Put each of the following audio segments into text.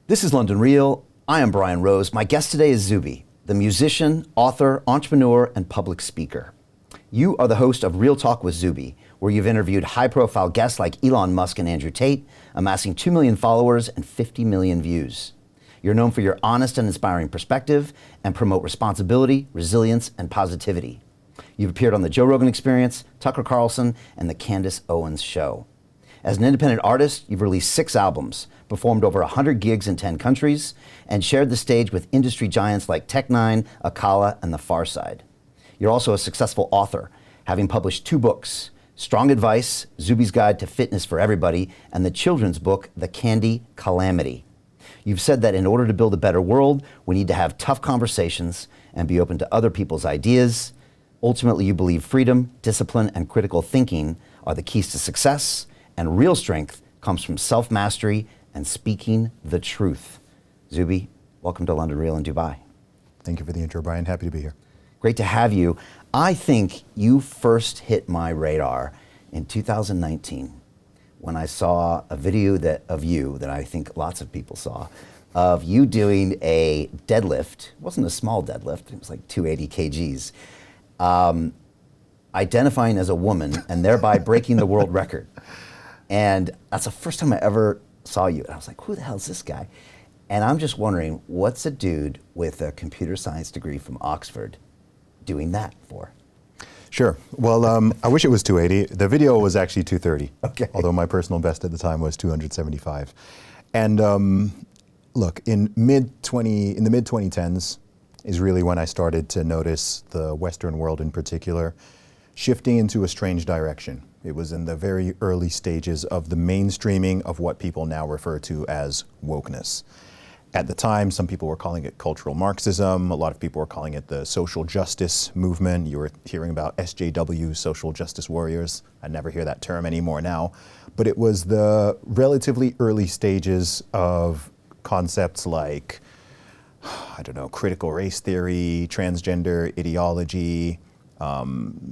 This is London Real. I am Brian Rose. My guest today is Zuby, the musician, author, entrepreneur, and public speaker. You are the host of Real Talk with Zuby, where you've interviewed high-profile guests like Elon Musk and Andrew Tate, amassing 2 million followers and 50 million views. You're known for your honest and inspiring perspective and promote responsibility, resilience, and positivity. You've appeared on The Joe Rogan Experience, Tucker Carlson, and The Candace Owens Show. As an independent artist, you've released 6 albums, performed over 100 gigs in 10 countries, and shared the stage with industry giants like Tech9, Akala, and The Far Side. You're also a successful author, having published 2 books, Strong Advice, Zuby's Guide to Fitness for Everybody, and the children's book, The Candy Calamity. You've said that in order to build a better world, we need to have tough conversations and be open to other people's ideas. Ultimately, you believe freedom, discipline, and critical thinking are the keys to success, and real strength comes from self-mastery and speaking the truth. Zuby, welcome to London Real in Dubai. Thank you for the intro, Brian. Happy to be here. Great to have you. I think you first hit my radar in 2019 when I saw a video of you that I think lots of people saw, of you doing a deadlift. It wasn't a small deadlift, it was like 280 kgs, identifying as a woman and thereby breaking the world record. And that's the first time I ever saw you. And I was like, who the hell is this guy? And I'm just wondering, what's a dude with a computer science degree from Oxford doing that for? Sure. Well, I wish it was 280. The video was actually 230. Okay. Although my personal best at the time was 275. And look, in the mid-2010s is really when I started to notice the Western world in particular shifting into a strange direction. It was in the very early stages of the mainstreaming of what people now refer to as wokeness. At the time, some people were calling it cultural Marxism. A lot of people were calling it the social justice movement. You were hearing about SJW, social justice warriors. I never hear that term anymore now. But it was the relatively early stages of concepts like, I don't know, critical race theory, transgender ideology,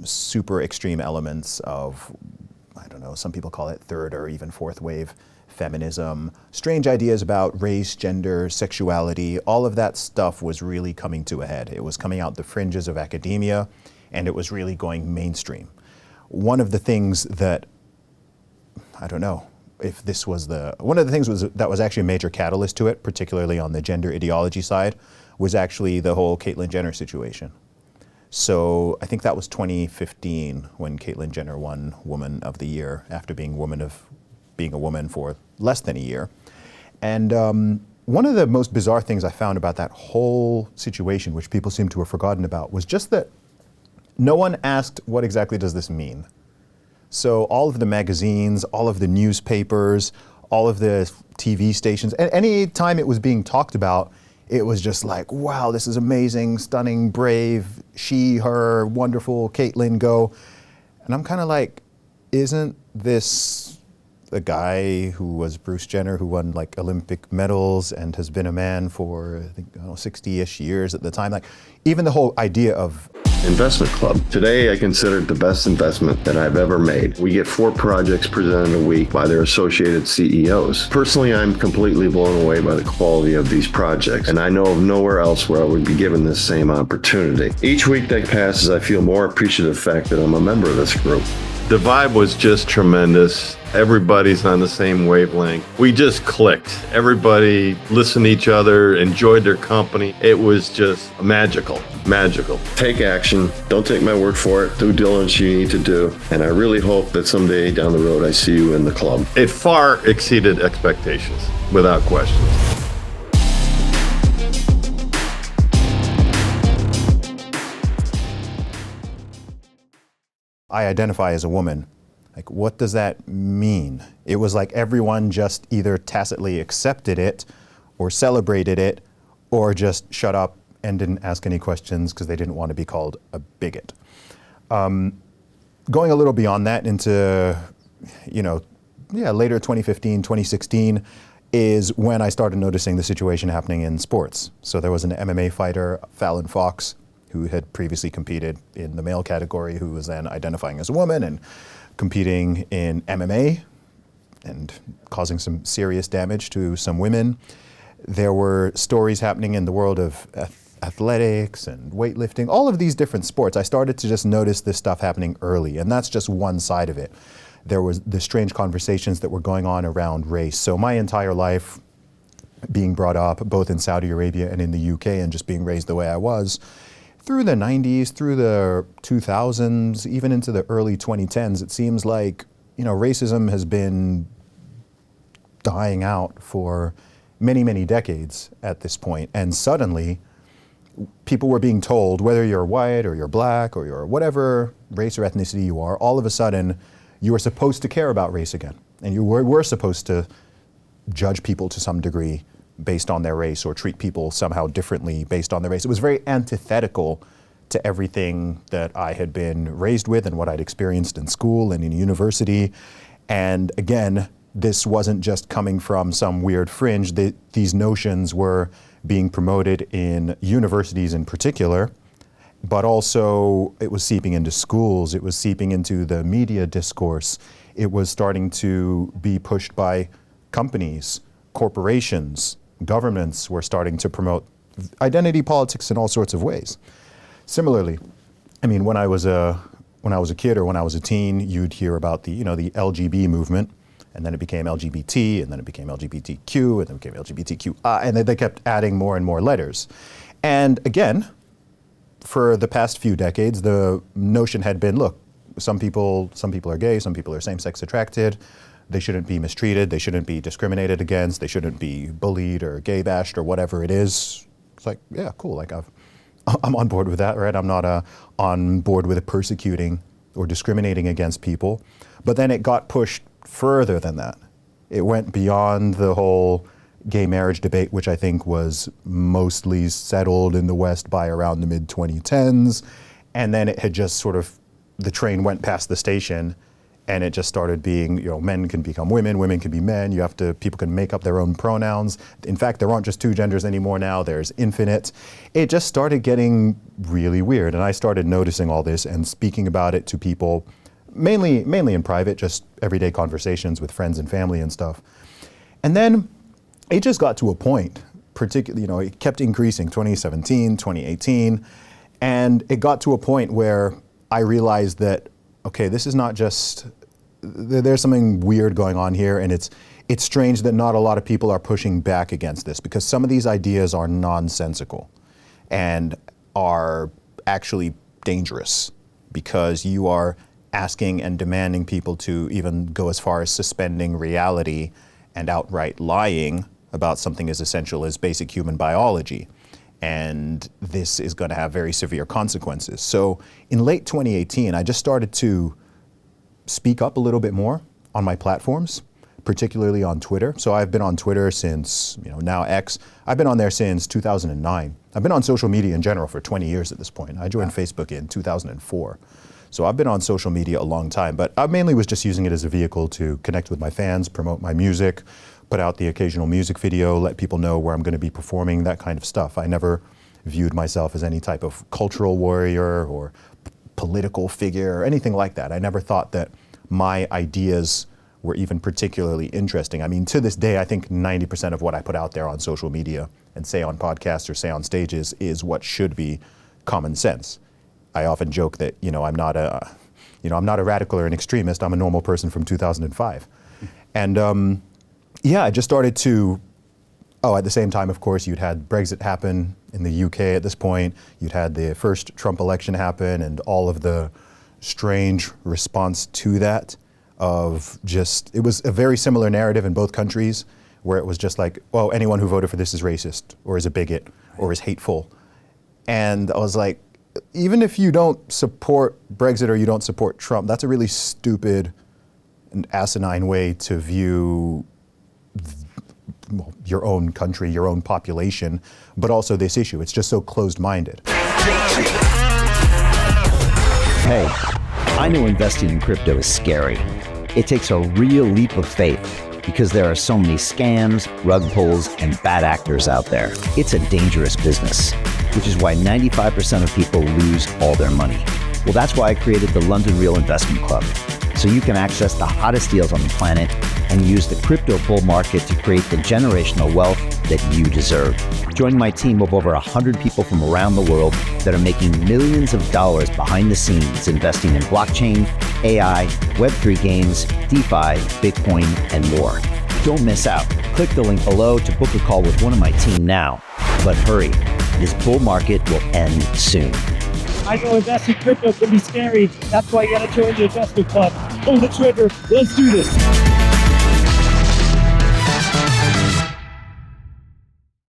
super extreme elements of, I don't know, some people call it third or even fourth wave feminism, strange ideas about race, gender, sexuality. All of that stuff was really coming to a head. It was coming out the fringes of academia, and it was really going mainstream. One of the things that, I don't know if this was one of the things that was actually a major catalyst to it, particularly on the gender ideology side, was actually the whole Caitlyn Jenner situation. So I think that was 2015 when Caitlyn Jenner won Woman of the Year after being a woman for less than a year. And one of the most bizarre things I found about that whole situation, which people seem to have forgotten about, was just that no one asked, what exactly does this mean? So all of the magazines, all of the newspapers, all of the TV stations, and any time it was being talked about, it was just like, wow, this is amazing, stunning, brave, she, her, wonderful, Caitlyn, go. And I'm kind of like, isn't this a guy who was Bruce Jenner, who won like Olympic medals and has been a man for, I think, 60-ish years at the time? Like, even the whole idea of Investment Club. Today, I consider it the best investment that I've ever made. We get 4 projects presented a week by their associated CEOs. Personally, I'm completely blown away by the quality of these projects, and I know of nowhere else where I would be given this same opportunity. Each week that passes, I feel more appreciative of the fact that I'm a member of this group. The vibe was just tremendous. Everybody's on the same wavelength. We just clicked. Everybody listened to each other, enjoyed their company. It was just magical. Take action. Don't take my word for it. Due diligence you need to do. And I really hope that someday down the road I see you in the club. It far exceeded expectations, without question. I identify as a woman. Like, what does that mean? It was like everyone just either tacitly accepted it or celebrated it or just shut up and didn't ask any questions because they didn't want to be called a bigot. Going a little beyond that into, later 2015, 2016 is when I started noticing the situation happening in sports. So there was an MMA fighter, Fallon Fox, who had previously competed in the male category, who was then identifying as a woman and competing in MMA and causing some serious damage to some women. There were stories happening in the world of athletics and weightlifting, all of these different sports. I started to just notice this stuff happening early, and that's just one side of it. There was the strange conversations that were going on around race. So my entire life, being brought up both in Saudi Arabia and in the UK and just being raised the way I was, through the 90s, through the 2000s, even into the early 2010s, it seems like, racism has been dying out for many, many decades at this point. And suddenly, people were being told, whether you're white or you're black or you're whatever race or ethnicity you are, all of a sudden, you were supposed to care about race again. And you were supposed to judge people to some degree based on their race or treat people somehow differently based on their race. It was very antithetical to everything that I had been raised with and what I'd experienced in school and in university. And again, this wasn't just coming from some weird fringe. These notions were being promoted in universities in particular, but also it was seeping into schools. It was seeping into the media discourse. It was starting to be pushed by companies, corporations, governments were starting to promote identity politics in all sorts of ways. Similarly, when I was a kid or when I was a teen, you'd hear about the LGB movement, and then it became LGBT, and then it became LGBTQ, and then it became LGBTQI, and then they kept adding more and more letters. And again, for the past few decades, the notion had been, look, some people are gay, some people are same-sex attracted. They shouldn't be mistreated. They shouldn't be discriminated against. They shouldn't be bullied or gay bashed or whatever it is. It's like, yeah, cool. Like I'm on board with that, right? I'm not on board with persecuting or discriminating against people. But then it got pushed further than that. It went beyond the whole gay marriage debate, which I think was mostly settled in the West by around the mid-2010s. And then it had just sort of, the train went past the station, and it just started being, men can become women, women can be men, people can make up their own pronouns. In fact, there aren't just two genders anymore now, there's infinite. It just started getting really weird, and I started noticing all this and speaking about it to people, mainly in private, just everyday conversations with friends and family and stuff. And then it just got to a point, particularly, it kept increasing, 2017, 2018, and it got to a point where I realized that, okay, this is not just, there's something weird going on here, and it's strange that not a lot of people are pushing back against this, because some of these ideas are nonsensical and are actually dangerous, because you are asking and demanding people to even go as far as suspending reality and outright lying about something as essential as basic human biology. And this is going to have very severe consequences. So in late 2018, I just started to speak up a little bit more on my platforms, particularly on Twitter. So I've been on Twitter since, now X. I've been on there since 2009. I've been on social media in general for 20 years at this point. I joined Facebook in 2004. So I've been on social media a long time, but I mainly was just using it as a vehicle to connect with my fans, promote my music, put out the occasional music video, let people know where I'm going to be performing, that kind of stuff. I never viewed myself as any type of cultural warrior or political figure or anything like that. I never thought that my ideas were even particularly interesting. I mean, to this day, I think 90% of what I put out there on social media and say on podcasts or say on stages is what should be common sense. I often joke that, I'm not a radical or an extremist. I'm a normal person from 2005. And I just started to, at the same time, of course, you'd had Brexit happen in the UK at this point. You'd had the first Trump election happen and all of the strange response to that it was a very similar narrative in both countries, where it was just like, anyone who voted for this is racist or is a bigot or is hateful. And I was like, even if you don't support Brexit or you don't support Trump, that's a really stupid and asinine way to view your own country, your own population, but also this issue. It's just so closed-minded. Hey, I know investing in crypto is scary. It takes a real leap of faith because there are so many scams, rug pulls, and bad actors out there. It's a dangerous business, which is why 95% of people lose all their money. Well, that's why I created the London Real Investment Club, so you can access the hottest deals on the planet and use the crypto bull market to create the generational wealth that you deserve. Join my team of over 100 people from around the world that are making millions of dollars behind the scenes investing in blockchain, AI, Web3 games, DeFi, Bitcoin, and more. Don't miss out. Click the link below to book a call with one of my team now. But hurry, this bull market will end soon. I know investing crypto can be scary. That's why you gotta join the investment club. Pull the trigger. Let's do this.